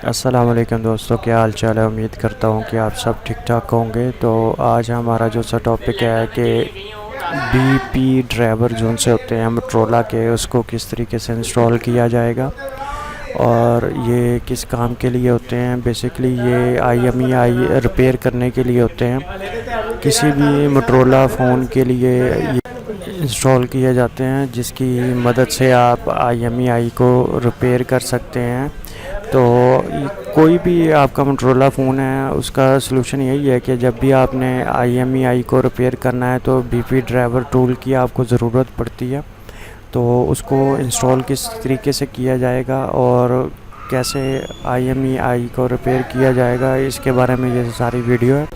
अस्सलाम वालेकुम दोस्तों, क्या हाल चाल है। उम्मीद करता हूँ कि आप सब ठीक ठाक होंगे। तो आज हमारा जो सा टॉपिक है कि बीपी ड्राइवर जोन से होते हैं मोटरोला के, उसको किस तरीके से इंस्टॉल किया जाएगा और ये किस काम के लिए होते हैं। बेसिकली ये IMEI रिपेयर करने के लिए होते हैं। किसी भी मोटरोला फ़ोन के लिए ये इंस्टॉल किए जाते हैं, जिसकी मदद से आप IMEI को रिपेयर कर सकते हैं। तो कोई भी आपका मोटरोला फ़ोन है, उसका सलूशन यही है कि जब भी आपने IMEI को रिपेयर करना है तो बीपी ड्राइवर टूल की आपको ज़रूरत पड़ती है। तो उसको इंस्टॉल किस तरीके से किया जाएगा और कैसे IMEI को रिपेयर किया जाएगा, इसके बारे में ये सारी वीडियो है।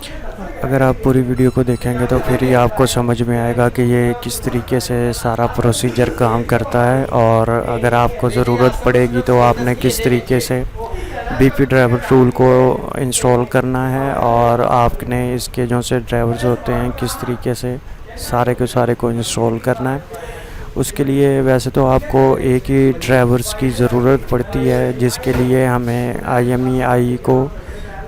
अगर आप पूरी वीडियो को देखेंगे तो फिर ही आपको समझ में आएगा कि ये किस तरीके से सारा प्रोसीजर काम करता है, और अगर आपको ज़रूरत पड़ेगी तो आपने किस तरीके से बीपी ड्राइवर टूल को इंस्टॉल करना है, और आपने इसके जो से ड्राइवर्स होते हैं किस तरीके से सारे के सारे को इंस्टॉल करना है। उसके लिए वैसे तो आपको एक ही ड्राइवर्स की ज़रूरत पड़ती है, जिसके लिए हमें IMEI को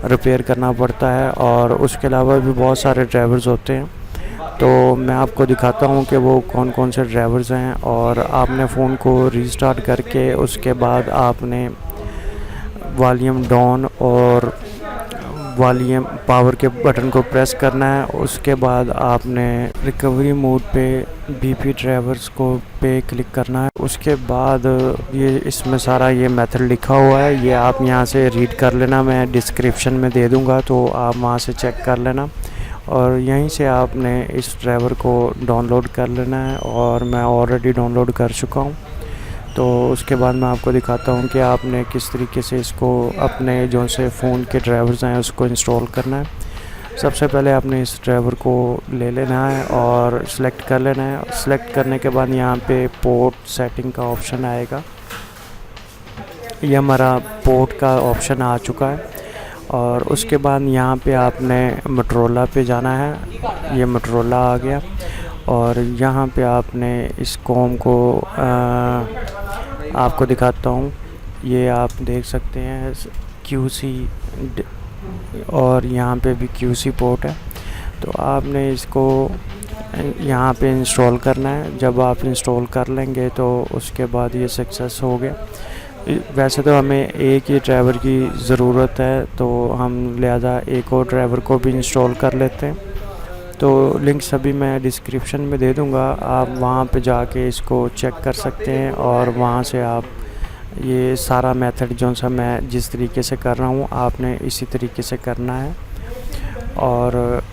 रिपेयर करना पड़ता है, और उसके अलावा भी बहुत सारे ड्राइवर्स होते हैं। तो मैं आपको दिखाता हूँ कि वो कौन कौन से ड्राइवर्स हैं। और आपने फ़ोन को रीस्टार्ट करके उसके बाद आपने वॉल्यूम डाउन और वॉल्यूम पावर के बटन को प्रेस करना है। उसके बाद आपने रिकवरी मोड पे बीपी ड्राइवर्स को पे क्लिक करना है। उसके बाद ये इसमें सारा ये मेथड लिखा हुआ है, ये आप यहाँ से रीड कर लेना, मैं डिस्क्रिप्शन में दे दूँगा तो आप वहाँ से चेक कर लेना। और यहीं से आपने इस ड्राइवर को डाउनलोड कर लेना है, और मैं ऑलरेडी डाउनलोड कर चुका हूँ। तो उसके बाद मैं आपको दिखाता हूँ कि आपने किस तरीके से इसको अपने जो से फ़ोन के ड्राइवर्स हैं उसको इंस्टॉल करना है। सबसे पहले आपने इस ड्राइवर को ले लेना है और सिलेक्ट कर लेना है। सिलेक्ट करने के बाद यहाँ पे पोर्ट सेटिंग का ऑप्शन आएगा। ये हमारा पोर्ट का ऑप्शन आ चुका है। और उसके बाद यहाँ पे आपने मोटरोला पे जाना है। ये मोटरोला आ गया, और यहाँ पे आपने इस कॉम को आपको दिखाता हूँ। ये आप देख सकते हैं QC, और यहाँ पे भी QC पोर्ट है। तो आपने इसको यहाँ पे इंस्टॉल करना है। जब आप इंस्टॉल कर लेंगे तो उसके बाद ये सक्सेस हो गया। वैसे तो हमें एक ही ड्राइवर की ज़रूरत है, तो हम लिहाजा एक और ड्राइवर को भी इंस्टॉल कर लेते हैं। तो लिंक सभी मैं डिस्क्रिप्शन में दे दूँगा, आप वहाँ पे जाके इसको चेक कर सकते हैं, और वहाँ से आप ये सारा मेथड जो सा मैं जिस तरीके से कर रहा हूँ आपने इसी तरीके से करना है। और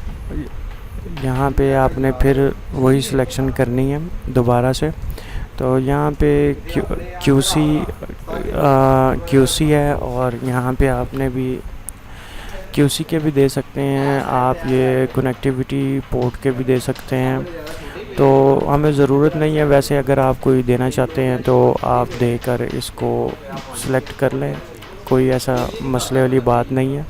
यहाँ पे आपने फिर वही सिलेक्शन करनी है दोबारा से। तो यहाँ पे QC है, और यहाँ पे आपने भी QC के भी दे सकते हैं आप, ये कनेक्टिविटी पोर्ट के भी दे सकते हैं। तो हमें ज़रूरत नहीं है, वैसे अगर आप कोई देना चाहते हैं तो आप देकर इसको सिलेक्ट कर लें, कोई ऐसा मसले वाली बात नहीं है।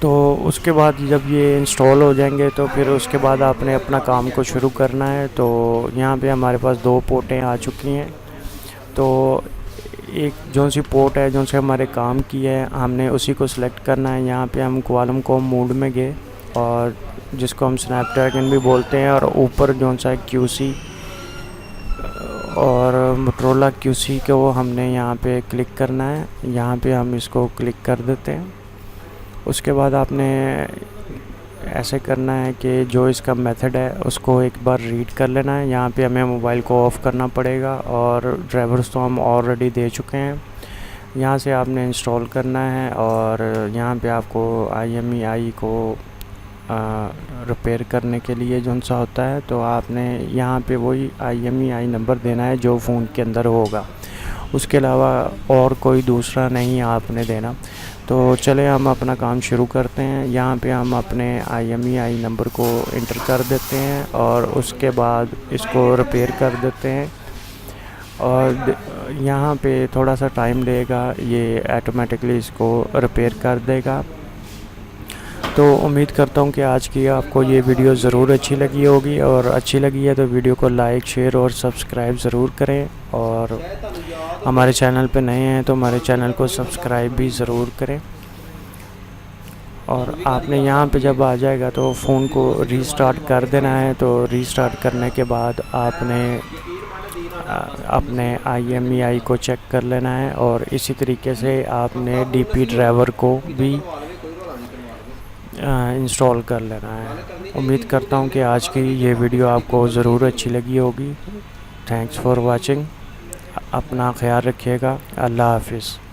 तो उसके बाद जब ये इंस्टॉल हो जाएंगे तो फिर उसके बाद आपने अपना काम को शुरू करना है। तो यहाँ पे हमारे पास 2 पोर्टें आ चुकी हैं। तो एक जो सी पोर्ट है जो से हमारे काम की है, हमने उसी को सिलेक्ट करना है। यहाँ पे हम क्वालम को मोड में गए, और जिसको हम स्नैपड्रैगन भी बोलते हैं, और ऊपर जो सा QC और मोटरोला QC को हमने यहाँ पे क्लिक करना है। यहाँ पे हम इसको क्लिक कर देते हैं। उसके बाद आपने ऐसे करना है कि जो इसका मेथड है उसको एक बार रीड कर लेना है। यहाँ पे हमें मोबाइल को ऑफ़ करना पड़ेगा, और ड्राइवर्स तो हम ऑलरेडी दे चुके हैं। यहाँ से आपने इंस्टॉल करना है, और यहाँ पे आपको IMEI को रिपेयर करने के लिए जो सा होता है, तो आपने यहाँ पे वही IMEI नंबर देना है जो फ़ोन के अंदर होगा। उसके अलावा और कोई दूसरा नहीं आपने देना। तो चले हम अपना काम शुरू करते हैं। यहाँ पे हम अपने IMEI नंबर को इंटर कर देते हैं, और उसके बाद इसको रिपेयर कर देते हैं। और यहाँ पे थोड़ा सा टाइम लेगा, ये ऑटोमेटिकली इसको रिपेयर कर देगा। तो उम्मीद करता हूँ कि आज की आपको ये वीडियो ज़रूर अच्छी लगी होगी, और अच्छी लगी है तो वीडियो को लाइक, शेयर और सब्सक्राइब ज़रूर करें। और हमारे चैनल पे नए हैं तो हमारे चैनल को सब्सक्राइब भी ज़रूर करें। और आपने यहाँ पे जब आ जाएगा तो फ़ोन को रीस्टार्ट कर देना है। तो रीस्टार्ट करने के बाद आपने अपने IMEI को चेक कर लेना है और इसी तरीके से आपने DP ड्राइवर को भी इंस्टॉल कर लेना है। उम्मीद करता हूँ कि आज की ये वीडियो आपको ज़रूर अच्छी लगी होगी। Thanks for watching. अपना ख्याल रखिएगा। अल्लाह हाफिज़।